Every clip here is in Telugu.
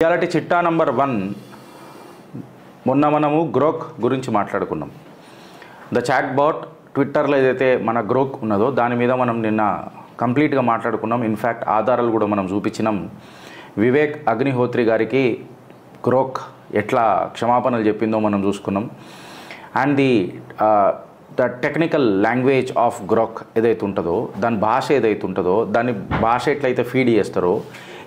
ఇయాలటి చిట్టా నంబర్ 1 మొన్న మనము గ్రోక్ గురించి మాట్లాడుకున్నాం. ద చాట్ బాట్ ట్విట్టర్లో ఏదైతే మన గ్రోక్ ఉన్నదో దాని మీద మనం నిన్న కంప్లీట్గా మాట్లాడుకున్నాం. ఇన్ఫ్యాక్ట్ ఆధారాలు కూడా మనం చూపించినాం. వివేక్ అగ్నిహోత్రి గారికి గ్రోక్ ఎట్లా క్షమాపణలు చెప్పిందో మనం చూసుకున్నాం. And the technical language of Grok ఏదైతే ఉంటుందో, దాని భాష ఏదైతే ఉంటుందో, దాని భాష ఎట్లయితే ఫీడ్ చేస్తారో,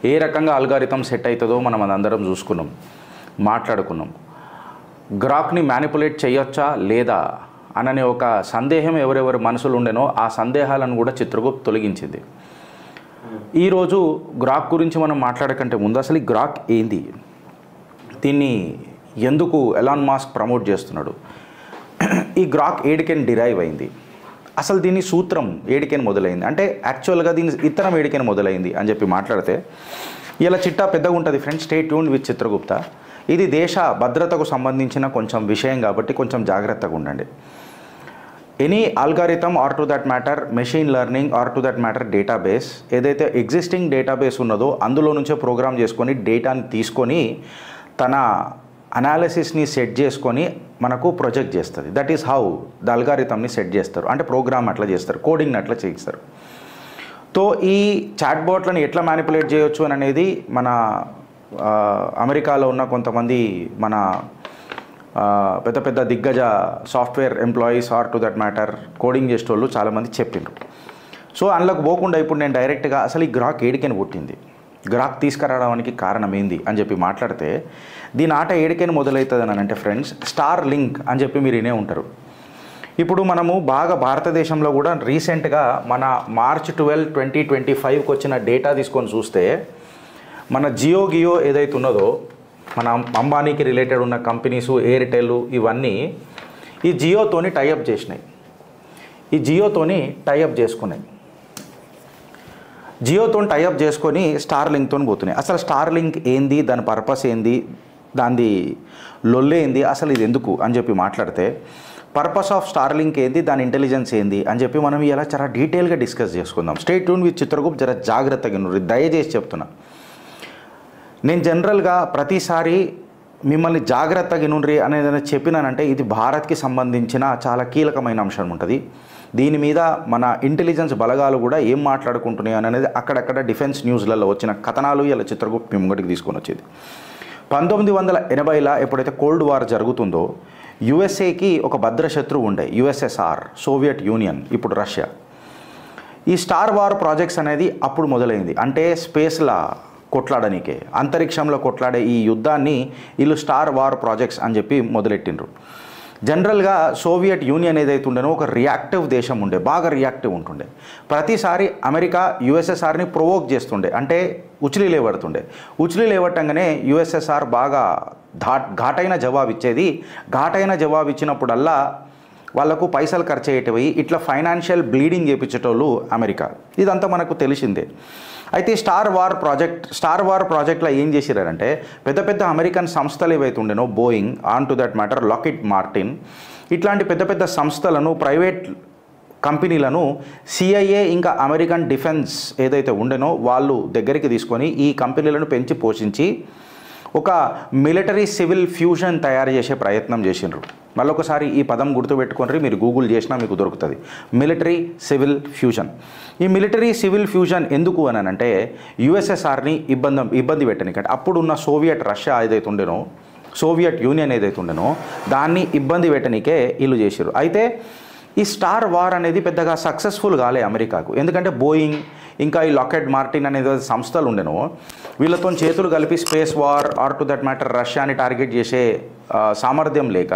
ఏ రకంగా అల్గారిథం సెట్ అవుతుందో మనం అందరం చూసుకున్నాం, మాట్లాడుకున్నాం. గ్రాక్ని మ్యానిపులేట్ చేయొచ్చా లేదా అననే ఒక సందేహం ఎవరెవరి మనసులు ఉండేనో ఆ సందేహాలను కూడా చిత్రగుప్త్ తొలగించింది. ఈరోజు గ్రాక్ గురించి మనం మాట్లాడకంటే ముందు అసలు ఈ గ్రాక్ ఏంది, దీన్ని ఎందుకు ఎలాన్ మాస్క్ ప్రమోట్ చేస్తున్నాడు, ఈ గ్రాక్ ఏడికెన్ డిరైవ్ అయింది, అసలు దీని సూత్రం ఏడికెన్ మొదలైంది, అంటే యాక్చువల్గా దీని ఇతరం ఏడికెన్ మొదలైంది అని చెప్పి మాట్లాడితే ఇలా చిట్టా పెద్దగా ఉంటుంది. Friends, stay tuned with Chitragupta. ఇది దేశ భద్రతకు సంబంధించిన కొంచెం విషయం కాబట్టి కొంచెం జాగ్రత్తగా ఉండండి. Any algorithm or to that matter machine learning or to that matter database ఏదైతే ఎగ్జిస్టింగ్ డేటాబేస్ ఉన్నదో అందులో నుంచే ప్రోగ్రామ్ చేసుకొని డేటాని తీసుకొని తన అనాలిసిస్ని సెట్ చేసుకొని మనకు ప్రొజెక్ట్ చేస్తుంది. దట్ ఈస్ హౌ ద అల్గారిథమ్ని సెట్ చేస్తారు, అంటే ప్రోగ్రామ్ అట్లా చేస్తారు, కోడింగ్ని అట్లా చేస్తారు. తో ఈ చాట్ బాట్లను ఎట్లా మ్యానిపులేట్ చేయొచ్చు అని అనేది మన అమెరికాలో ఉన్న కొంతమంది మన పెద్ద పెద్ద దిగ్గజ software employees or to that matter coding చేసేటోళ్ళు చాలామంది చెప్పిండ్రు. సో అందులోకి పోకుండా ఇప్పుడు నేను డైరెక్ట్గా అసలు ఈ గ్రాక్ ఏడికెన్ పుట్టింది, గ్రాక్ తీసుకురావడానికి కారణం ఏంది అని చెప్పి మాట్లాడితే దీని ఆట ఏడికైనా మొదలవుతుంది అని అంటే ఫ్రెండ్స్, స్టార్ లింక్ అని చెప్పి మీరు వినే ఉంటారు. ఇప్పుడు మనము బాగా భారతదేశంలో కూడా రీసెంట్గా మన మార్చ్ 12, 2025కి వచ్చిన డేటా తీసుకొని చూస్తే మన జియో ఏదైతే ఉన్నదో మన అంబానీకి రిలేటెడ్ ఉన్న కంపెనీసు, ఎయిర్టెల్, ఇవన్నీ ఈ జియోతోని టైఅప్ చేసినాయి, ఈ జియోతోని టైఅప్ చేసుకున్నాయి, జియోతో టైఅప్ చేసుకొని స్టార్ లింక్తో పోతున్నాయి. అసలు స్టార్ లింక్ ఏంది, దాని పర్పస్ ఏంది, దాని లొల్లే ఏంది, అసలు ఇది ఎందుకు అని చెప్పి మాట్లాడితే పర్పస్ ఆఫ్ స్టార్ లింక్ ఏంది, దాని ఇంటెలిజెన్స్ ఏంది అని చెప్పి మనం ఇలా చాలా డీటెయిల్గా డిస్కస్ చేసుకుందాం. Stay tune with Chitragupt. జర జాగ్రత్తగా దయచేసి చెప్తున్నా. నేను జనరల్గా ప్రతిసారి మిమ్మల్ని జాగ్రత్తగా నుండ్రి అనేది చెప్పినానంటే ఇది భారత్కి సంబంధించిన చాలా కీలకమైన అంశం ఉంటుంది. దీని మీద మన ఇంటెలిజెన్స్ బలగాలు కూడా ఏం మాట్లాడుకుంటున్నాయి అనేది అక్కడక్కడ డిఫెన్స్ న్యూస్లలో వచ్చిన కథనాలు ఇలా చిత్రగుప్త్ మీ ముంగటికి తీసుకొని వచ్చేది. 1980లో ఎప్పుడైతే కోల్డ్ వార్ జరుగుతుందో యుఎస్ఏకి ఒక భద్రశత్రువు ఉండే, యుఎస్ఎస్ఆర్, సోవియట్ యూనియన్, ఇప్పుడు రష్యా. ఈ స్టార్ వార్ ప్రాజెక్ట్స్ అనేది అప్పుడు మొదలైంది. అంటే స్పేస్లా కొట్లాడనికే, అంతరిక్షంలో కొట్లాడే ఈ యుద్ధాన్ని వీళ్ళు స్టార్ వార్ ప్రాజెక్ట్స్ అని చెప్పి మొదలెట్టిండ్రు. జనరల్గా సోవియట్ యూనియన్ ఏదైతే ఉండేనో ఒక రియాక్టివ్ దేశం ఉండే, బాగా రియాక్టివ్ ఉంటుండే. ప్రతిసారి అమెరికా యుఎస్ఎస్ఆర్ని ప్రొవోక్ చేస్తుండే, అంటే ఉచిలి లేవడుతుండే. ఉచిలి లేవట్టంగానే యుఎస్ఎస్ఆర్ బాగా ఘాటైన జవాబు ఇచ్చేది. ఘాటైన జవాబు ఇచ్చినప్పుడల్లా వాళ్ళకు పైసలు ఖర్చు అయ్యేటివి, ఇట్లా ఫైనాన్షియల్ బ్లీడింగ్ చేయించేటోళ్ళు అమెరికా. ఇదంతా మనకు తెలిసిందే. అయితే స్టార్ వార్ ప్రాజెక్ట్లో ఏం చేసిరారంటే పెద్ద పెద్ద అమెరికన్ సంస్థలు ఏవైతే ఉండేనో, Boeing, on to that matter Lockheed Martin, ఇట్లాంటి పెద్ద పెద్ద సంస్థలను, ప్రైవేట్ కంపెనీలను సిఐఏ ఇంకా అమెరికన్ డిఫెన్స్ ఏదైతే ఉండేనో వాళ్ళు దగ్గరికి తీసుకొని ఈ కంపెనీలను పెంచి పోషించి ఒక మిలిటరీ సివిల్ ఫ్యూజన్ తయారు చేసే ప్రయత్నం చేసిండ్రు. మళ్ళొకసారి ఈ పదం గుర్తుపెట్టుకొని మీరు గూగుల్ చేసినా మీకు దొరుకుతుంది, మిలిటరీ సివిల్ ఫ్యూజన్. ఈ మిలిటరీ సివిల్ ఫ్యూజన్ ఎందుకు అని అంటే యుఎస్ఎస్ఆర్ని ఇబ్బంది పెట్టడానికి, అప్పుడున్న సోవియట్ రష్యా ఏదైతే ఉండేనో, సోవియట్ యూనియన్ ఏదైతే ఉండేనో దాన్ని ఇబ్బంది పెట్టడానికే వీళ్ళు చేశారు. అయితే ఈ స్టార్ వార్ అనేది పెద్దగా సక్సెస్ఫుల్ కాలే అమెరికాకు. ఎందుకంటే బోయింగ్ ఇంకా ఈ లాక్హీడ్ మార్టిన్ అనేది సంస్థలు ఉండేనో వీళ్ళతో చేతులు కలిపి space war or to that matter రష్యాని టార్గెట్ చేసే సామర్థ్యం లేక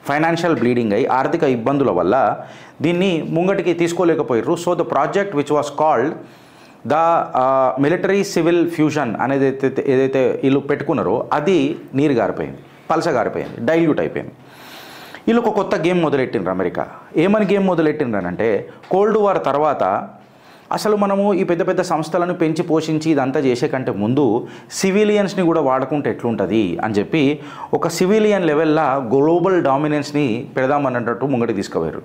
ఫైనాన్షియల్ బ్లీడింగ్ అయ్యి ఆర్థిక ఇబ్బందుల వల్ల దీన్ని ముంగటికి తీసుకోలేకపోయారు. So the project which was called the military civil fusion అనేది ఏదైతే వీళ్ళు పెట్టుకున్నారో అది నీరు గారిపోయింది, పలసగారిపోయింది, డైల్యూట్ అయిపోయింది. వీళ్ళు ఒక కొత్త గేమ్ మొదలెట్టిండ్రు అమెరికా. ఏమని గేమ్ మొదలెట్టిండ్రనంటే కోల్డ్ వార్ తర్వాత అసలు మనము ఈ పెద్ద పెద్ద సంస్థలను పెంచి పోషించి ఇదంతా చేసే కంటే ముందు సివిలియన్స్ని కూడా వాడుకుంటే ఎట్లుంటుంది అని చెప్పి ఒక సివిలియన్ లెవెల్లో గ్లోబల్ డామినెన్స్ని పెడదామన్నట్టు ముంగటికి తీసుకుపోయారు.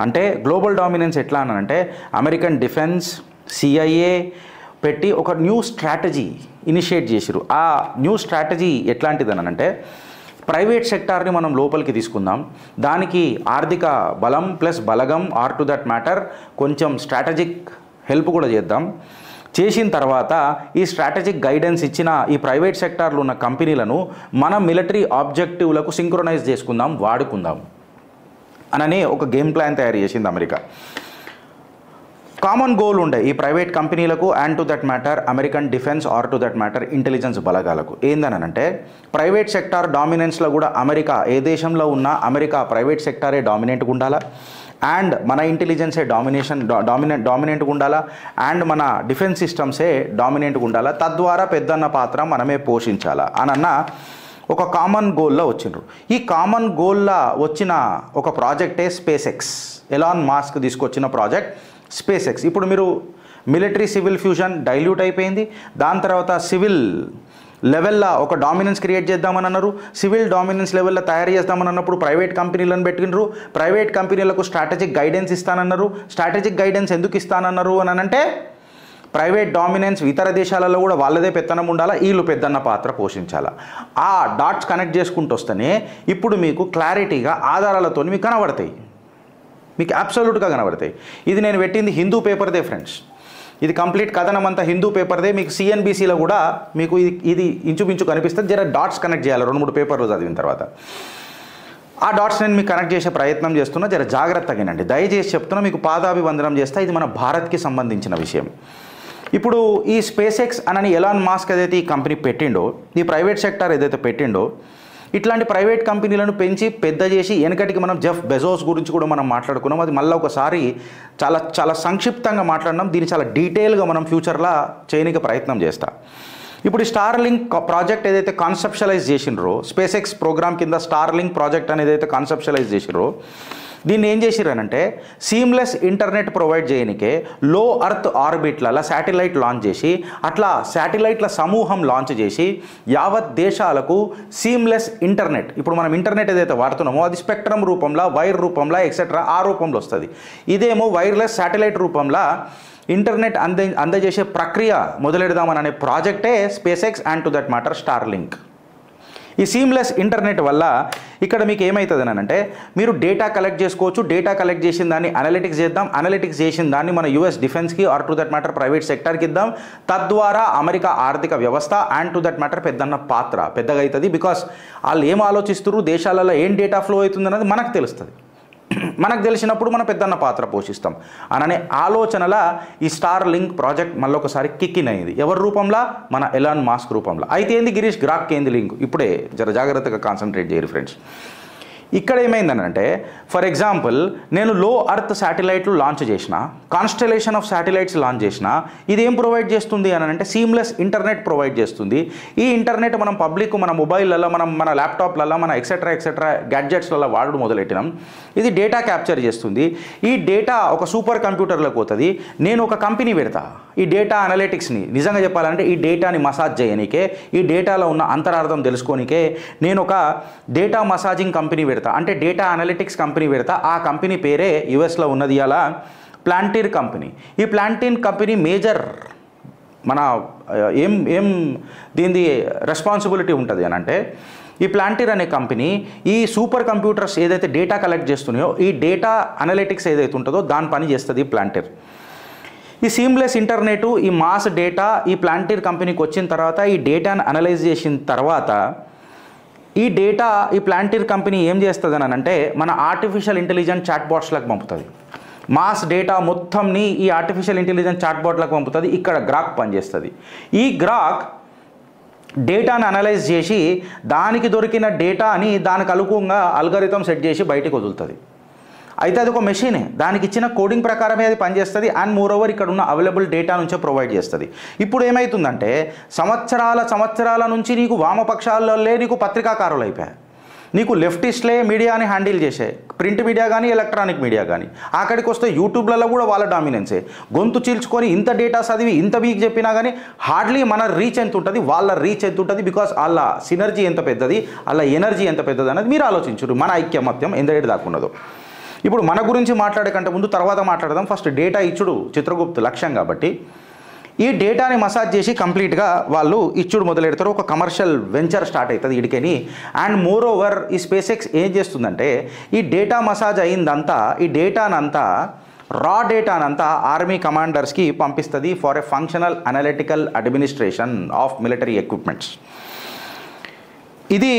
అంటే గ్లోబల్ డామినెన్స్ ఎట్లా అని అంటే అమెరికన్ డిఫెన్స్, సిఐఏ, పెట్టి ఒక న్యూ స్ట్రాటజీ ఇనిషియేట్ చేసిరు. ఆ న్యూ స్ట్రాటజీ ఎట్లాంటిదనంటే ప్రైవేట్ సెక్టార్ని మనం లోపలికి తీసుకుందాం, దానికి ఆర్థిక బలం ప్లస్ బలగం ఆర్ టు దట్ మ్యాటర్ కొంచెం స్ట్రాటజిక్ హెల్ప్ కూడా చేద్దాం. చేసిన తర్వాత ఈ స్ట్రాటజిక్ గైడెన్స్ ఇచ్చిన ఈ ప్రైవేట్ సెక్టార్లో ఉన్న కంపెనీలను మనం మిలిటరీ ఆబ్జెక్టివ్లకు సింక్రొనైజ్ చేసుకుందాం, వాడుకుందాం అననే ఒక గేమ్ ప్లాన్ తయారు చేసింది అమెరికా. కామన్ గోల్ ఉండే ఈ ప్రైవేట్ కంపెనీలకు and to that matter American defence or to that matter intelligence బలగాలకు ఏందనంటే ప్రైవేట్ సెక్టార్ డామినెన్స్లో కూడా అమెరికా ఏ దేశంలో ఉన్నా అమెరికా ప్రైవేట్ సెక్టారే డామినెంట్గా ఉండాలా, అండ్ మన ఇంటెలిజెన్సే డామినెంట్గా ఉండాలా, అండ్ మన డిఫెన్స్ సిస్టమ్సే డామినెంట్గా ఉండాలా, తద్వారా పెద్దన్న పాత్ర మనమే పోషించాలా అనన్న ఒక కామన్ గోల్లో వచ్చిండ్రు. ఈ కామన్ గోల్లో వచ్చిన ఒక ప్రాజెక్టే స్పేస్ ఎక్స్. ఎలాన్ మాస్క్ తీసుకొచ్చిన ప్రాజెక్ట్ స్పేస్ ఎక్స్. ఇప్పుడు మీరు మిలిటరీ సివిల్ ఫ్యూజన్ డైల్యూట్ అయిపోయింది, దాని తర్వాత సివిల్ లెవెల్లో ఒక డామినెన్స్ క్రియేట్ చేద్దామని అన్నారు. సివిల్ డామినెన్స్ లెవెల్లో తయారు చేద్దామని అన్నప్పుడు ప్రైవేట్ కంపెనీలను పెట్టినరు. ప్రైవేట్ కంపెనీలకు స్ట్రాటజిక్ గైడెన్స్ ఇస్తానన్నారు. స్ట్రాటజిక్ గైడెన్స్ ఎందుకు ఇస్తానన్నారు అని అంటే ప్రైవేట్ డామినెన్స్ ఇతర దేశాలలో కూడా వాళ్ళదే పెత్తనం ఉండాలా, వీళ్ళు పెద్దన్న పాత్ర పోషించాలా. ఆ డాట్స్ కనెక్ట్ చేసుకుంటూ వస్తేనే ఇప్పుడు మీకు క్లారిటీగా ఆధారాలతో మీకు కనబడతాయి, మీకు అబ్సల్యూట్గా కనబడతాయి. ఇది నేను పెట్టింది హిందూ పేపర్దే ఫ్రెండ్స్, ఇది కంప్లీట్ కథనం అంతా హిందూ పేపర్దే. మీకు సిఎన్బిసిలో కూడా మీకు ఇది ఇంచుమించు కనిపిస్తుంది. జర డాట్స్ కనెక్ట్ చేయాలి 2-3 పేపర్లు చదివిన తర్వాత. ఆ డాట్స్ నేను మీకు కనెక్ట్ చేసే ప్రయత్నం చేస్తున్నా, జర జాగ్రత్తగానండి, దయచేసి చెప్తున్నా, మీకు పాదాభివందనం చేస్తా. ఇది మన భారత్కి సంబంధించిన విషయం. ఇప్పుడు ఈ స్పేస్ ఎక్స్ అని ఎలాన్ మాస్క్ ఏదైతే ఈ కంపెనీ పెట్టిండో, ఈ ప్రైవేట్ సెక్టార్ ఏదైతే పెట్టిండో, ఇట్లాంటి ప్రైవేట్ కంపెనీలను పెంచి పెద్ద చేసి వెనకటికి మనం జెఫ్ బెజోస్ గురించి కూడా మనం మాట్లాడుకున్నాం. అది మళ్ళీ ఒకసారి చాలా చాలా సంక్షిప్తంగా మాట్లాడినాం. దీన్ని చాలా డీటెయిల్గా మనం ఫ్యూచర్లో చేయడానికి ప్రయత్నం చేస్తాం. ఇప్పుడు ఈ స్టార్లింక్ ప్రాజెక్ట్ ఏదైతే కాన్సెప్షలైజ్ చేసినారో, స్పేస్ ఎక్స్ ప్రోగ్రామ్ కింద స్టార్లింక్ ప్రాజెక్ట్ అనేది ఏదైతే కాన్సెప్షలైజ్ చేసినారో, దీన్ని ఏం చేసిరనంటే సీమ్లెస్ ఇంటర్నెట్ ప్రొవైడ్ చేయనికే లో అర్త్ ఆర్బిట్లలో శాటిలైట్ లాంచ్ చేసి, అట్లా శాటిలైట్ల సమూహం లాంచ్ చేసి యావత్ దేశాలకు సీమ్లెస్ ఇంటర్నెట్, ఇప్పుడు మనం ఇంటర్నెట్ ఏదైతే వాడుతున్నామో అది స్పెక్ట్రమ్ రూపంలో, వైర్ రూపంలో ఎక్సెట్రా ఆ రూపంలో వస్తుంది. ఇదేమో వైర్లెస్ శాటిలైట్ రూపంలో ఇంటర్నెట్ అందజేసే ప్రక్రియ మొదలెడదామని అనే ప్రాజెక్టే space X and to that matter Starlink. ఈ సీమ్లెస్ ఇంటర్నెట్ వల్ల ఇక్కడ మీకు ఏమవుతుంది అని అంటే మీరు డేటా కలెక్ట్ చేసుకోవచ్చు. డేటా కలెక్ట్ చేసిన దాన్ని అనలిటిక్స్ చేద్దాం. అనలిటిక్స్ చేసిన దాన్ని మన యూఎస్ డిఫెన్స్కి or to that matter private సెక్టర్కి ఇద్దాం. తద్వారా అమెరికా ఆర్థిక వ్యవస్థ అండ్ టు దట్ మ్యాటర్ పెద్దన్న పాత్ర పెద్దగా అవుతుంది. బికాస్ వాళ్ళు ఏం ఆలోచిస్తారు, దేశాలలో ఏం డేటా ఫ్లో అవుతుంది అన్నది మనకు తెలుస్తుంది. మనకు తెలిసినప్పుడు మన పెద్దన్న పాత్ర పోషిస్తాం అననే ఆలోచనల ఈ స్టార్ లింక్ ప్రాజెక్ట్ మళ్ళీ ఒకసారి కిక్కిన్ అయింది. ఎవరి రూపంలో? మన ఎలాన్ మాస్క్ రూపంలో. అయితే ఏంది గిరీష్ గ్రాక్ ఏంది లింక్? ఇప్పుడే జర జాగ్రత్తగా కాన్సన్ట్రేట్ చేయరు ఫ్రెండ్స్. ఇక్కడ ఏమైందనంటే ఫర్ ఎగ్జాంపుల్ నేను లో అర్త్ శాటిలైట్లు లాంచ్ చేసిన, కాన్స్టలేషన్ ఆఫ్ శాటిలైట్స్ లాంచ్ చేసిన, ఇది ఏం ప్రొవైడ్ చేస్తుంది అని అంటే సీమ్లెస్ ఇంటర్నెట్ ప్రొవైడ్ చేస్తుంది. ఈ ఇంటర్నెట్ మనం పబ్లిక్ మన మొబైల్లలో, మన ల్యాప్టాప్లలో, మన ఎక్సెట్రా గ్యాడ్జెట్స్లలో వాడడం మొదలెట్టినాం. ఇది డేటా క్యాప్చర్ చేస్తుంది. ఈ డేటా ఒక సూపర్ కంప్యూటర్లోకి పోతుంది. నేను ఒక కంపెనీ పెడతా ఈ డేటా అనలిటిక్స్ని, నిజంగా చెప్పాలంటే ఈ డేటాని మసాజ్ చేయనికే, ఈ డేటాలో ఉన్న అంతరార్థం తెలుసుకోనికే నేను ఒక డేటా మసాజింగ్ కంపెనీ పెడతా, అంటే డేటా అనలిటిక్స్ కంపెనీ పెడతా. ఆ కంపెనీ పేరే యుఎస్లో ఉన్నది అలా ప్లాంటీర్ కంపెనీ. ఈ ప్లాంటీర్ కంపెనీ మేజర్ మన ఏం దీనిది రెస్పాన్సిబిలిటీ ఉంటుంది అని అంటే ఈ ప్లాంటీర్ అనే కంపెనీ ఈ సూపర్ కంప్యూటర్స్ ఏదైతే డేటా కలెక్ట్ చేస్తున్నాయో ఈ డేటా అనలిటిక్స్ ఏదైతే ఉంటుందో దాని పని చేస్తుంది ప్లాంటీర్. ఈ సీమ్లెస్ ఇంటర్నెట్, ఈ మాస్ డేటా ఈ ప్లాంటీర్ కంపెనీకి వచ్చిన తర్వాత ఈ డేటాను అనలైజ్ చేసిన తర్వాత ఈ డేటా ఈ ప్లాంటీర్ కంపెనీ ఏం చేస్తుంది అని అంటే మన ఆర్టిఫిషియల్ ఇంటెలిజెన్స్ చాట్ బాట్స్లకు పంపుతుంది. మాస్ డేటా మొత్తంని ఈ ఆర్టిఫిషియల్ ఇంటెలిజెన్స్ చాట్ బాట్లకు పంపుతుంది. ఇక్కడ గ్రాక్ పనిచేస్తుంది. ఈ గ్రాక్ డేటాను అనలైజ్ చేసి దానికి దొరికిన డేటాని దానికి అనుగుణంగా అల్గరిథం సెట్ చేసి బయటికి వదులుతుంది. అయితే అది ఒక మెషినే, దానికి ఇచ్చిన కోడింగ్ ప్రకారమే అది పనిచేస్తుంది. అండ్ మోర్ ఓవర్ ఇక్కడ ఉన్న అవైలబుల్ డేటా నుంచే ప్రొవైడ్ చేస్తుంది. ఇప్పుడు ఏమవుతుందంటే సంవత్సరాల నుంచి నీకు వామపక్షాలలో నీకు పత్రికాకారులు అయిపోయాయి. నీకు లెఫ్టిస్ట్లే మీడియాని హ్యాండిల్ చేసే, ప్రింట్ మీడియా కానీ ఎలక్ట్రానిక్ మీడియా కానీ. అక్కడికి వస్తే యూట్యూబ్లలో కూడా వాళ్ళ డామినెన్సే. గొంతు చీల్చుకొని ఇంత డేటా చదివి ఇంత వీక్ చెప్పినా కానీ హార్డ్లీ మన రీచ్ ఎంత ఉంటుంది, వాళ్ళ రీచ్ ఎంత ఉంటుంది, బికాస్ వాళ్ళ సినర్జీ ఎంత పెద్దది, వాళ్ళ ఎనర్జీ ఎంత పెద్దది అనేది మీరు ఆలోచించరు. మన ఐక్యమత్యం ఎంత దాకున్నదో. ఇప్పుడు మన గురించి మాట్లాడే కంటే ముందు తర్వాత మాట్లాడదాం. ఫస్ట్ డేటా ఇచ్చుడు చిత్రగుప్త లక్ష్యం కాబట్టి ఈ డేటాని మసాజ్ చేసి కంప్లీట్గా వాళ్ళు ఇచ్చుడు మొదలెడతారు. ఒక కమర్షియల్ వెంచర్ స్టార్ట్ అవుతుంది ఇడికని. అండ్ మోర్ ఓవర్ ఈ స్పేస్ ఎక్స్ ఏం చేస్తుందంటే ఈ డేటా మసాజ్ అయిందంతా, ఈ డేటానంతా రా డేటానంతా ఆర్మీ కమాండర్స్కి పంపిస్తుంది for a functional analytical administration of military equipments. ఇది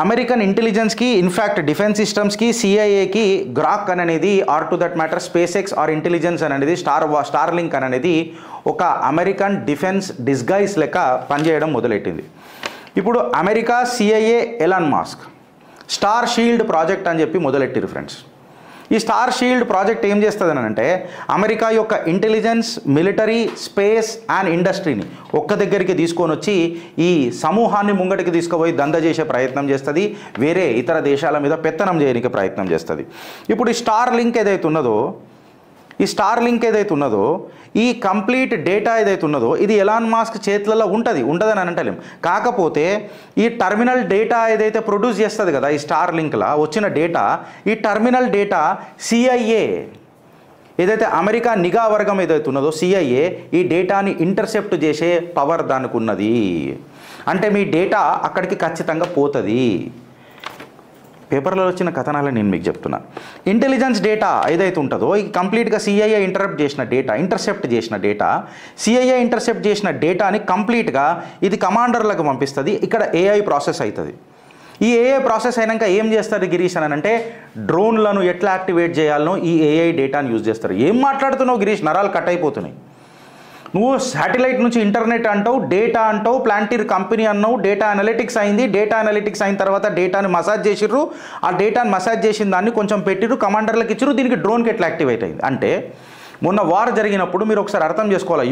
అమెరికన్ ఇంటెలిజెన్స్కి, ఇన్ఫ్యాక్ట్ డిఫెన్స్ సిస్టమ్స్కి, సిఐఏకి గ్రాక్ అనేది or to that matter SpaceX or intelligence అనేది స్టార్లింక్ అనేది ఒక అమెరికన్ డిఫెన్స్ డిస్గైజ్ లెక్క పనిచేయడం మొదలెట్టింది. ఇప్పుడు America, CIA, Elon Musk Starshield project అని చెప్పి మొదలెట్టిరు ఫ్రెండ్స్. ఈ స్టార్ షీల్డ్ ప్రాజెక్ట్ ఏం చేస్తుంది అంటే అమెరికా యొక్క ఇంటెలిజెన్స్, మిలిటరీ, స్పేస్ అండ్ ఇండస్ట్రీని ఒక్క దగ్గరికి తీసుకొని వచ్చి ఈ సమూహాన్ని ముంగటికి తీసుకుపోయి దంద చేసే ప్రయత్నం చేస్తుంది. వేరే ఇతర దేశాల మీద పెత్తనం చేయడానికి ప్రయత్నం చేస్తుంది. ఇప్పుడు ఈ స్టార్ లింక్ ఏదైతే ఉన్నదో ఈ కంప్లీట్ డేటా ఏదైతే ఉన్నదో ఇది ఎలాన్ మాస్క్ చేతులలో ఉంటుందని అంటలేం. కాకపోతే ఈ టర్మినల్ డేటా ఏదైతే ప్రొడ్యూస్ చేస్తుంది కదా ఈ స్టార్ లింక్లో వచ్చిన డేటా, ఈ టర్మినల్ డేటా సిఐఏ ఏదైతే అమెరికా నిఘా వర్గం ఏదైతే ఉన్నదో సిఐఏ ఈ డేటాని ఇంటర్సెప్ట్ చేసే పవర్ దానికి ఉన్నది. అంటే మీ డేటా అక్కడికి ఖచ్చితంగా పోతుంది. పేపర్లో వచ్చిన కథనాలను నేను మీకు చెప్తున్నా. ఇంటెలిజెన్స్ డేటా ఏదైతే ఉంటుందో ఈ కంప్లీట్గా సిఐఏ ఇంటర్సెప్ట్ చేసిన డేటాని కంప్లీట్గా ఇది కమాండర్లకు పంపిస్తుంది. ఇక్కడ ఏఐ ప్రాసెస్ అవుతుంది. ఈ ఏఐ ప్రాసెస్ అయినాక ఏం చేస్తారు గిరీష్ అని అంటే డ్రోన్లను ఎట్లా యాక్టివేట్ చేయాలనో ఈ ఏఐ డేటాను యూజ్ చేస్తారు. ఏం మాట్లాడుతున్నావు గిరీష్, నరాలు కట్ అయిపోతున్నాయి. నువ్వు శాటిలైట్ నుంచి ఇంటర్నెట్ అంటావు, డేటా అంటావు, ప్లాంటీర్ కంపెనీ అన్నావు, డేటా అనలిటిక్స్ అయింది. డేటా అనలిటిక్స్ అయిన తర్వాత డేటాని మసాజ్ చేసిర్రు. ఆ డేటాని మసాజ్ చేసిన దాన్ని కొంచెం పెట్టిర్రు, కమాండర్లకు ఇచ్చిర్రు. దీనికి డ్రోన్కి ఎట్లా యాక్టివేట్ అయింది అంటే మొన్న వార్ జరిగినప్పుడు మీరు ఒకసారి అర్థం చేసుకోవాలి.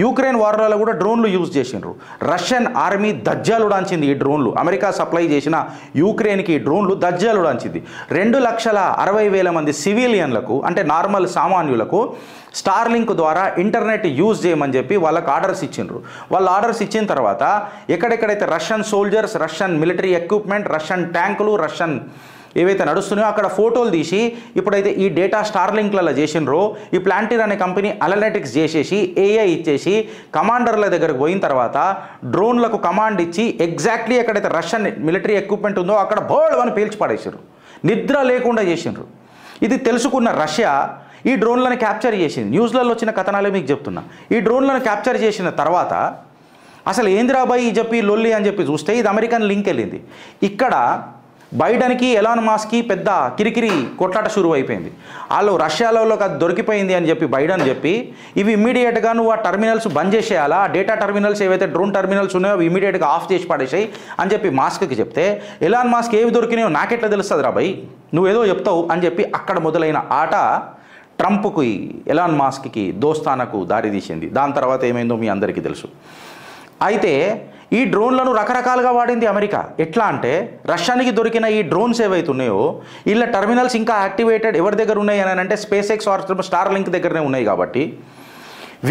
యూక్రెయిన్ వార్లలో కూడా డ్రోన్లు యూజ్ చేసిండ్రు. రష్యన్ ఆర్మీ దజ్జాలుడాంచింది ఈ డ్రోన్లు. అమెరికా సప్లై చేసిన యూక్రెయిన్కి డ్రోన్లు దజ్జాలుడాంచింది. 2,60,000 మంది సివిలియన్లకు అంటే నార్మల్ సామాన్యులకు స్టార్లింక్ ద్వారా ఇంటర్నెట్ యూజ్ చేయమని చెప్పి వాళ్ళకి ఆర్డర్స్ ఇచ్చిండ్రు. వాళ్ళు ఆర్డర్స్ ఇచ్చిన తర్వాత ఎక్కడెక్కడైతే Russian soldiers, Russian military equipment, Russian ట్యాంకులు, రష్యన్ ఏవైతే నడుస్తున్నాయో అక్కడ ఫోటోలు తీసి ఇప్పుడైతే ఈ డేటా స్టార్లింక్లలో చేసినరో ఈ ప్లాంటీర్ అనే కంపెనీ అనలిటిక్స్ చేసేసి ఏఐ ఇచ్చేసి కమాండర్ల దగ్గరకు పోయిన తర్వాత డ్రోన్లకు కమాండ్ ఇచ్చి ఎగ్జాక్ట్లీ ఎక్కడైతే రష్యన్ మిలిటరీ ఎక్విప్మెంట్ ఉందో అక్కడ బోల్డ్ అని పేల్చి పడేసారు. నిద్ర లేకుండా చేసిండ్రు. ఇది తెలుసుకున్న రష్యా ఈ డ్రోన్లను క్యాప్చర్ చేసింది. న్యూస్లలో వచ్చిన కథనాలే మీకు చెప్తున్నా. ఈ డ్రోన్లను క్యాప్చర్ చేసిన తర్వాత అసలు ఏందిరాబాయి చెప్పి లొల్లి అని చెప్పి చూస్తే ఇది అమెరికన్ లింక్ వెళ్ళింది. ఇక్కడ బైడెన్కి, ఎలాన్ మాస్క్కి పెద్ద కిరికిరి కొట్లాట షురు అయిపోయింది. వాళ్ళు రష్యాలో అది దొరికిపోయింది అని చెప్పి బైడెన్ చెప్పి ఇవి ఇమ్మీడియట్గా నువ్వు ఆ టర్మినల్స్ బంద్ చేసేయాలా, ఆ డేటా టర్మినల్స్ ఏవైతే డ్రోన్ టర్మినల్స్ ఉన్నాయో అవి ఇమ్మీడియట్గా ఆఫ్ చేసి పడేసాయి అని చెప్పి మాస్క్కి చెప్తే ఎలాన్ మాస్క్ ఏవి దొరికినాయో నాకెట్లా తెలుస్తుంది రా భయ్, నువ్వేదో చెప్తావు అని చెప్పి అక్కడ మొదలైన ఆట ట్రంప్కి, ఎలాన్ మాస్క్కి దోస్తానకు దారితీసింది. దాని తర్వాత ఏమైందో మీ అందరికీ తెలుసు. అయితే ఈ డ్రోన్లను రకరకాలుగా వాడింది అమెరికా. ఎట్లా అంటే రష్యానికి దొరికిన ఈ డ్రోన్స్ ఏవైతే ఉన్నాయో వీళ్ళ టర్మినల్స్ ఇంకా యాక్టివేటెడ్ ఎవరి దగ్గర ఉన్నాయి అని అంటే SpaceX or Starlink దగ్గరనే ఉన్నాయి. కాబట్టి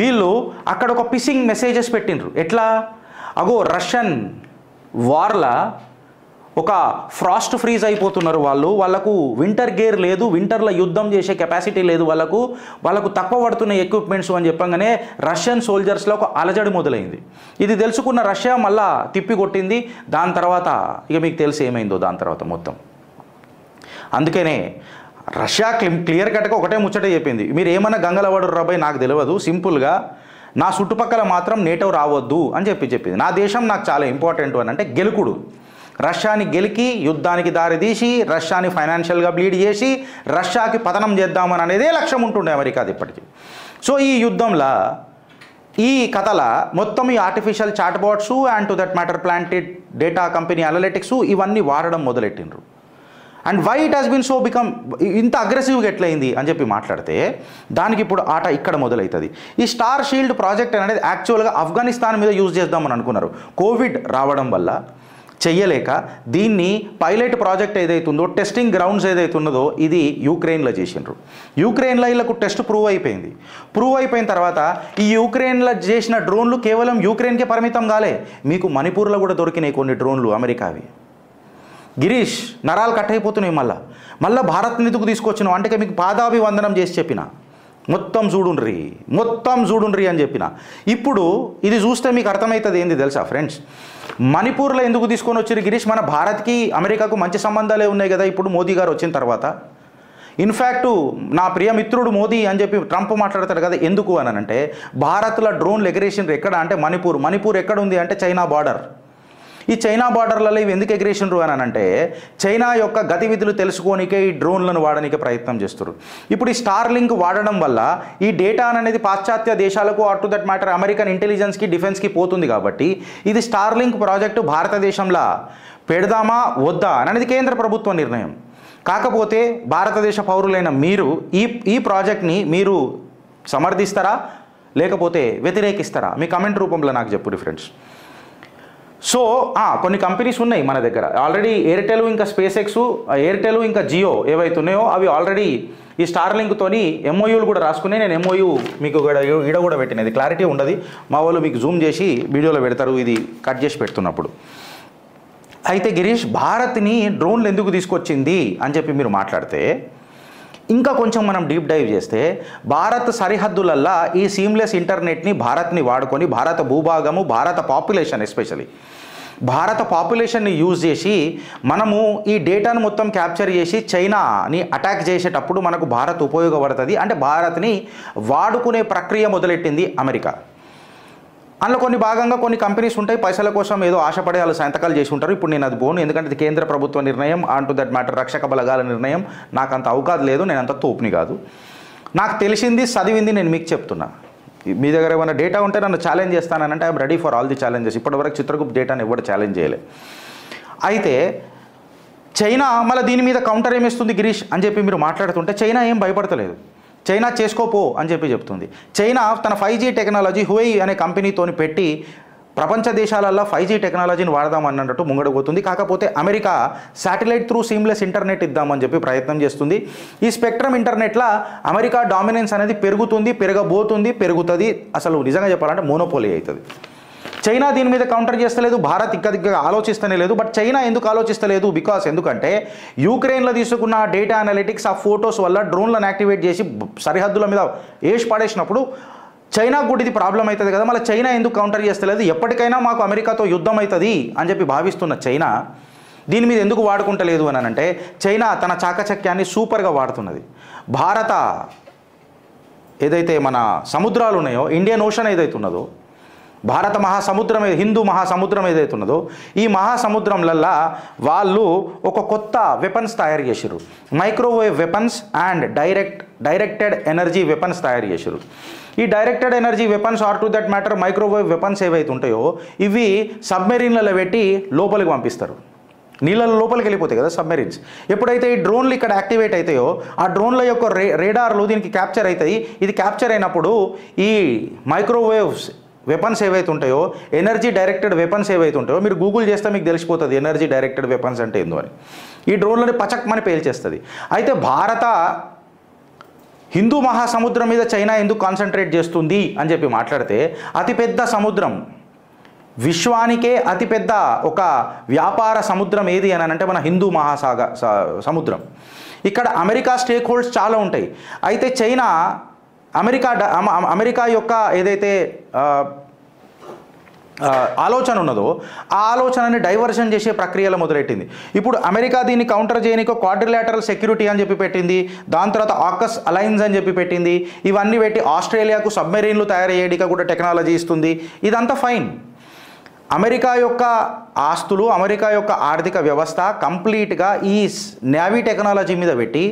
వీళ్ళు అక్కడ ఒక పిసింగ్ మెసేజెస్ పెట్టిండ్రు. ఎట్లా అగో రష్యన్ వార్లా ఒక ఫ్రాస్ట్ ఫ్రీజ్ అయిపోతున్నారు వాళ్ళకు వింటర్ గేర్ లేదు, వింటర్లో యుద్ధం చేసే కెపాసిటీ లేదు వాళ్ళకు తక్కువ పడుతున్న ఎక్విప్మెంట్స్ అని చెప్పగానే రష్యన్ సోల్జర్స్లో ఒక అలజడి మొదలైంది. ఇది తెలుసుకున్న రష్యా మళ్ళా తిప్పి కొట్టింది. దాని తర్వాత ఇక మీకు తెలిసి ఏమైందో దాని తర్వాత మొత్తం. అందుకనే రష్యా క్లియర్ కట్గా ఒకటే ముచ్చట చెప్పింది, మీరు ఏమన్నా గంగలవాడు రాబాయ్ నాకు తెలియదు, సింపుల్గా నా చుట్టుపక్కల మాత్రం నేటో రావద్దు అని చెప్పింది. నా దేశం నాకు చాలా ఇంపార్టెంట్ అని అంటే గెలుకుడు. రష్యాని గెలికి యుద్ధానికి దారితీసి రష్యాని ఫైనాన్షియల్గా బ్లీడ్ చేసి రష్యాకి పతనం చేద్దామని అనేదే లక్ష్యం ఉంటుండే అమెరికాది ఇప్పటికీ. సో ఈ యుద్ధంలో ఈ కథల మొత్తం ఈ artificial chatbots and to that matter planted data company analytics ఇవన్నీ వాడడం మొదలెట్టిండ్రు. And why it has been so become ఇంత అగ్రెసివ్గా ఎట్లయింది అని చెప్పి మాట్లాడితే దానికి ఇప్పుడు ఆట ఇక్కడ మొదలవుతుంది. ఈ స్టార్ షీల్డ్ ప్రాజెక్ట్ అనేది యాక్చువల్గా ఆఫ్ఘనిస్తాన్ మీద యూజ్ చేద్దామని అనుకున్నారు. కోవిడ్ రావడం వల్ల చెయ్యలేక దీన్ని పైలట్ ప్రాజెక్ట్ ఏదైతే ఉందో, టెస్టింగ్ గ్రౌండ్స్ ఏదైతే ఉన్నదో ఇది యూక్రెయిన్లో చేసిండ్రు. యూక్రెయిన్లో వీళ్ళకు టెస్ట్ ప్రూవ్ అయిపోయిన తర్వాత ఈ యూక్రెయిన్లో చేసిన డ్రోన్లు కేవలం యూక్రెయిన్కే పరిమితం కాలే, మీకు మణిపూర్లో కూడా దొరికినాయి కొన్ని డ్రోన్లు అమెరికావి. గిరీష్ నరాలు కట్ అయిపోతున్నాయి. మళ్ళీ భారత్ నిధుకు తీసుకొచ్చినావు అంటే మీకు పాదాభివందనం చేసి చెప్పిన మొత్తం చూడుండ్రి అని చెప్పిన. ఇప్పుడు ఇది చూస్తే మీకు అర్థమవుతుంది ఏంది తెలుసా ఫ్రెండ్స్, మణిపూర్లో ఎందుకు తీసుకొని వచ్చారు గిరీష్? మన భారత్కి అమెరికాకు మంచి సంబంధాలే ఉన్నాయి కదా ఇప్పుడు మోదీ గారు వచ్చిన తర్వాత. ఇన్ఫ్యాక్టు నా ప్రియ మిత్రుడు మోదీ అని చెప్పి ట్రంప్ మాట్లాడతాడు కదా, ఎందుకు అని అంటే భారత్లో డ్రోన్లు ఎగరేషన్లు ఎక్కడ అంటే మణిపూర్ ఎక్కడ ఉంది అంటే చైనా బార్డర్. ఈ చైనా బార్డర్లలో ఇవి ఎందుకు ఎగరేషన్లు అని అంటే చైనా యొక్క గతివిధులు తెలుసుకోనికే ఈ డ్రోన్లను వాడడానికి ప్రయత్నం చేస్తారు. ఇప్పుడు ఈ స్టార్లింక్ వాడడం వల్ల ఈ డేటా అనేది పాశ్చాత్య దేశాలకు or to that matter American ఇంటెలిజెన్స్కి డిఫెన్స్కి పోతుంది. కాబట్టి ఇది స్టార్లింక్ ప్రాజెక్టు భారతదేశంలో పెడదామా వద్దా అనేది కేంద్ర ప్రభుత్వ నిర్ణయం. కాకపోతే భారతదేశ పౌరులైన మీరు ఈ ప్రాజెక్ట్ని మీరు సమర్థిస్తారా లేకపోతే వ్యతిరేకిస్తారా? మీ కమెంట్ రూపంలో నాకు చెప్పు ఫ్రెండ్స్. సో కొన్ని కంపెనీస్ ఉన్నాయి మన దగ్గర ఆల్రెడీ, ఎయిర్టెల్ ఇంకా స్పేస్ ఎక్స్, ఎయిర్టెల్ ఇంకా జియో ఏవైతున్నాయో అవి ఆల్రెడీ ఈ స్టార్లింక్తోని ఎంఓయూలు కూడా రాసుకుని నేను ఎంఓయూ మీకు ఈడ కూడా పెట్టినది క్లారిటీ ఉండదు. మా వాళ్ళు మీకు జూమ్ చేసి వీడియోలో పెడతారు ఇది కట్ చేసి పెడుతున్నప్పుడు. అయితే గిరీష్, భారత్ని డ్రోన్లు ఎందుకు తీసుకొచ్చింది అని చెప్పి మీరు మాట్లాడితే ఇంకా కొంచెం మనం డీప్ డైవ్ చేస్తే భారత్ సరిహద్దులల్లా ఈ సీమ్లెస్ ఇంటర్నెట్ని భారత్ని వాడుకొని భారత భూభాగము, భారత పాపులేషన్, ఎస్పెషలీ భారత పాపులేషన్ని యూజ్ చేసి మనము ఈ డేటాను మొత్తం క్యాప్చర్ చేసి చైనాని అటాక్ చేసేటప్పుడు మనకు భారత్ ఉపయోగపడుతుంది. అంటే భారత్ని వాడుకునే ప్రక్రియ మొదలెట్టింది అమెరికా. అందులో కొన్ని భాగంగా కొన్ని కంపెనీస్ ఉంటాయి, పైసల కోసం ఏదో ఆశపడే వాళ్ళు సంతకాలు చేసి ఉంటారు. ఇప్పుడు నేను అది పోను, ఎందుకంటే ఇది కేంద్ర ప్రభుత్వ నిర్ణయం, ఆన్ టు దట్ మ్యాటర్ రక్షక బలగాల నిర్ణయం. నాకు అంత అవకాశం లేదు, నేను అంత తోపుని కాదు. నాకు తెలిసింది చదివింది నేను మీకు చెప్తున్నా. మీ దగ్గర ఏమైనా డేటా ఉంటే నన్ను ఛాలెంజ్ చేస్తానంటే I'm ready for all the challenges. ఇప్పటివరకు చిత్రగుప్త డేటాను ఎవరు ఛాలెంజ్ చేయలే. అయితే చైనా మళ్ళీ దీని మీద కౌంటర్ ఏమిస్తుంది గిరీష్ అని చెప్పి మీరు మాట్లాడుతుంటే చైనా ఏం భయపడతలేదు. చైనా చేసుకోపో అని చెప్పి చెప్తుంది. చైనా తన 5G టెక్నాలజీ హువై అనే కంపెనీతోని పెట్టి ప్రపంచ దేశాలలో 5G టెక్నాలజీని వాడదామన్నట్టు ముంగడిపోతుంది. కాకపోతే America satellite through seamless internet ఇద్దామని చెప్పి ప్రయత్నం చేస్తుంది. ఈ స్పెక్ట్రమ్ ఇంటర్నెట్లో అమెరికా డామినెన్స్ అనేది పెరుగుతుంది. అసలు నిజంగా చెప్పాలంటే మోనోపోలీ అవుతుంది. చైనా దీని మీద కౌంటర్ చేస్తలేదు, భారత్ ఇంకా ఆలోచిస్తూనే లేదు. బట్ చైనా ఎందుకు ఆలోచిస్తలేదు? ఎందుకంటే యూక్రెయిన్లో తీసుకున్న డేటా అనలిటిక్స్ ఆ ఫొటోస్ వల్ల డ్రోన్లను యాక్టివేట్ చేసి సరిహద్దుల మీద వేసి పడేసినప్పుడు చైనా కూడా ఇది ప్రాబ్లం అవుతుంది కదా. మళ్ళీ చైనా ఎందుకు కౌంటర్ చేస్తలేదు? ఎప్పటికైనా మాకు అమెరికాతో యుద్ధం అవుతుంది అని చెప్పి భావిస్తున్న చైనా దీని మీద ఎందుకు వాడుకుంటలేదు అని అంటే చైనా తన చాకచక్యాన్ని సూపర్గా వాడుతున్నది. భారత ఏదైతే మన సముద్రాలు ఉన్నాయో, ఇండియన్ ఓషన్ ఏదైతే ఉన్నదో, భారత మహాసముద్రం, హిందూ మహాసముద్రం ఏదైతే ఉన్నదో, ఈ మహాసముద్రంలల్లా వాళ్ళు ఒక కొత్త వెపన్స్ తయారు చేశారు. Microwave weapons and directed energy weapons తయారు చేశారు. ఈ directed energy weapons or to that matter microwave weapons ఏవైతే ఉంటాయో ఇవి సబ్మెరీన్లలో పెట్టి లోపలికి పంపిస్తారు. నీళ్ళ లోపలికి వెళ్ళిపోతాయి కదా సబ్మెరీన్స్. ఎప్పుడైతే ఈ డ్రోన్లు ఇక్కడ యాక్టివేట్ అవుతాయో ఆ డ్రోన్ల యొక్క రేడార్లు దీనికి క్యాప్చర్ అవుతాయి. ఇది క్యాప్చర్ అయినప్పుడు ఈ మైక్రోవేవ్స్ వెపన్స్ ఏవైతే ఉంటాయో, ఎనర్జీ డైరెక్టెడ్ వెపన్స్ ఏవైతే ఉంటాయో, మీరు గూగుల్ చేస్తే మీకు తెలిసిపోతుంది ఎనర్జీ డైరెక్టెడ్ వెపన్స్ అంటే ఏందో అని. ఈ డ్రోన్లని పచక్మని పేల్చేస్తుంది. అయితే భారత హిందూ మహాసముద్రం మీద చైనా ఎందుకు కాన్సన్ట్రేట్ చేస్తుంది అని చెప్పి మాట్లాడితే అతిపెద్ద సముద్రం, విశ్వానికే అతిపెద్ద ఒక వ్యాపార సముద్రం ఏది అని అంటే మన హిందూ సముద్రం. ఇక్కడ అమెరికా స్టేక్ హోల్డ్స్ చాలా ఉంటాయి. అయితే చైనా అమెరికా యొక్క ఏదైతే ఆలోచన ఉన్నదో ఆ ఆలోచనని డైవర్షన్ చేసే ప్రక్రియలో మొదలెట్టింది. ఇప్పుడు అమెరికా దీన్ని కౌంటర్ చేయడానికి క్వాడ్రిలేటరల్ సెక్యూరిటీ అని చెప్పి పెట్టింది. దాని తర్వాత ఆకస్ అలయన్స్ అని చెప్పి పెట్టింది. ఇవన్నీ పెట్టి ఆస్ట్రేలియాకు సబ్మెరీన్లు తయారు చేయడానికి కూడా టెక్నాలజీ ఇస్తుంది. ఇదంతా ఫైన్. అమెరికా యొక్క ఆస్తులు, అమెరికా యొక్క ఆర్థిక వ్యవస్థ కంప్లీట్గా ఈ నేవీ టెక్నాలజీ మీద పెట్టి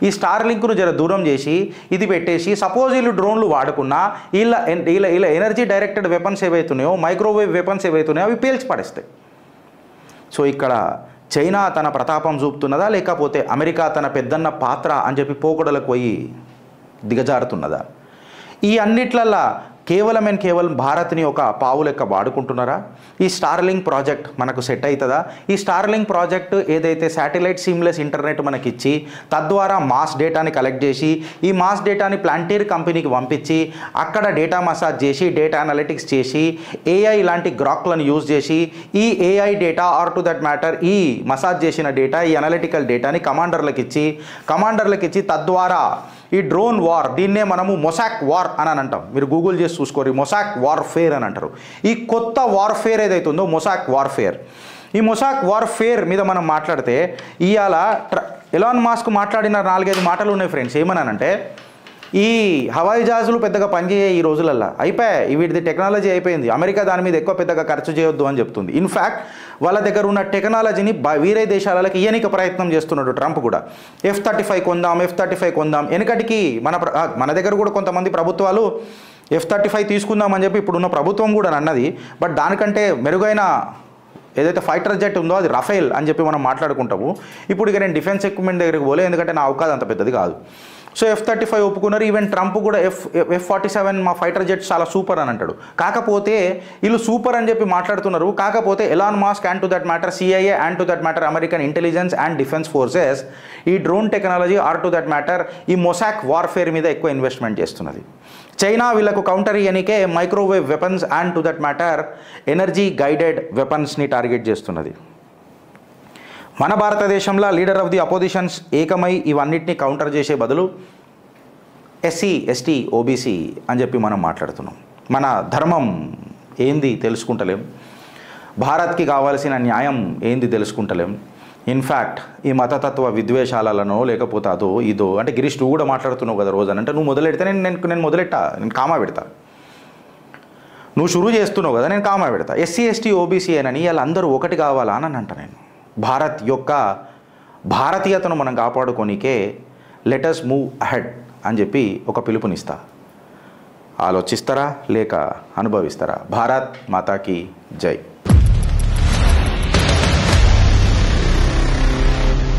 ఈ స్టార్లింక్ను జర దూరం చేసి ఇది పెట్టేసి సపోజ్ వీళ్ళు డ్రోన్లు వాడుకున్నా వీళ్ళ ఎనర్జీ డైరెక్టెడ్ వెపన్స్ ఏవైతున్నాయో, మైక్రోవేవ్ వెపన్స్ ఏవైతున్నాయో అవి పేల్చి పడేస్తాయి. సో ఇక్కడ చైనా తన ప్రతాపం చూపుతున్నదా లేకపోతే అమెరికా తన పెద్దన్న పాత్ర అని చెప్పి పోకడలకు పోయి దిగజారుతున్నదా? ఈ అన్నిట్లల్లా కేవలం భారత్ని ఒక పావు లెక్క వాడుకుంటున్నారా? ఈ స్టార్లింక్ ప్రాజెక్ట్ మనకు సెట్ అవుతుందా? ఈ స్టార్లింక్ ప్రాజెక్ట్ ఏదైతే శాటిలైట్ సీమ్లెస్ ఇంటర్నెట్ మనకిచ్చి తద్వారా మాస్ డేటాని కలెక్ట్ చేసి ఈ మాస్ డేటాని ప్లాంటీర్ కంపెనీకి పంపించి అక్కడ డేటా మసాజ్ చేసి డేటా అనలిటిక్స్ చేసి ఏఐ లాంటి గ్రాక్లను యూజ్ చేసి ఈ AI data or to that matter ఈ మసాజ్ చేసిన డేటా, ఈ అనలిటికల్ డేటాని కమాండర్లకు ఇచ్చి తద్వారా ఈ డ్రోన్ వార్ దీన్నే మనము మొసాక్ వార్ అని అంటాం. మీరు గూగుల్ చేసి చూసుకోరు, మొసాక్ వార్ఫేర్ అని అంటారు. ఈ కొత్త వార్ఫేర్ ఏదైతే ఉందో మొసాక్ వార్ఫేర్, ఈ మొసాక్ వార్ఫేర్ మీద మనం మాట్లాడితే ఇవాళ ఎలాన్ మాస్క్ మాట్లాడిన 4-5 మాటలు ఉన్నాయి ఫ్రెండ్స్. ఏమన్నానంటే ఈ హవాయి జహాజులు పెద్దగా పనిచేయే ఈ రోజులల్లో అయిపోయాయి, వీటిది టెక్నాలజీ అయిపోయింది, అమెరికా దాని మీద ఎక్కువ పెద్దగా ఖర్చు చేయొద్దు అని చెప్తుంది. ఇన్ఫ్యాక్ట్ వాళ్ళ దగ్గర ఉన్న టెక్నాలజీని వేరే దేశాలకు ఇయ్యనిక ప్రయత్నం చేస్తున్నాడు ట్రంప్ కూడా. F-35 కొందాం, F-35 కొందాం. వెనకటికి మన దగ్గర కూడా కొంతమంది ప్రభుత్వాలు F-35 తీసుకుందామని చెప్పి ఇప్పుడున్న ప్రభుత్వం కూడా అన్నది. బట్ దానికంటే మెరుగైన ఏదైతే ఫైటర్ జెట్ ఉందో అది రఫేల్ అని చెప్పి మనం మాట్లాడుకుంటాము. ఇప్పుడు ఇక నేను డిఫెన్స్ ఎక్విప్మెంట్ దగ్గరికి పోలే, ఎందుకంటే నా అవకాశం అంత పెద్దది కాదు. సో F-35 ఒప్పుకున్నారు. ఈవెన్ ట్రంప్ కూడా F-47 మా ఫైటర్ జెట్ చాలా సూపర్ అని అంటాడు. కాకపోతే వీళ్ళు సూపర్ అని చెప్పి మాట్లాడుతున్నారు. కాకపోతే Elon Musk and to that matter CIA and to that matter American intelligence and defence forces ఈ drone technology or to that matter ఈ మొసాక్ వార్ఫేర్ మీద ఎక్కువ ఇన్వెస్ట్మెంట్ చేస్తున్నది. చైనా వీళ్ళకు కౌంటర్ ఇయ్యనికే microwave weapons and to that matter energy guided వెపన్స్ని టార్గెట్ చేస్తున్నది. మన భారతదేశంలో లీడర్ ఆఫ్ ది అపోజిషన్స్ ఏకమై ఇవన్నిటిని కౌంటర్ చేసే బదులు SC ST OBC అని చెప్పి మనం మాట్లాడుతున్నాం. మన ధర్మం ఏంది తెలుసుకుంటలేం, భారత్కి కావాల్సిన న్యాయం ఏంది తెలుసుకుంటలేం. ఇన్ఫ్యాక్ట్ ఈ మతతత్వ విద్వేషాలనో లేకపోతే అదో ఇదో అంటే గిరీష్ నువ్వు కూడా మాట్లాడుతున్నావు కదా రోజు అంటే నువ్వు మొదలెడితే నేను మొదలెట్టా, నేను కామా పెడతా. నువ్వు షురూ చేస్తున్నావు కదా, నేను కామా పెడతా. SC ST OBC అని వాళ్ళందరూ ఒకటి కావాలా అని అంట. నేను భారత్ యొక్క భారతీయతను మనం కాపాడుకోనికే లెటస్ మూవ్ అహెడ్ అని చెప్పి ఒక పిలుపునిస్తా. ఆలోచిస్తారా లేక అనుభవిస్తారా? భారత్ మాతాకి జై.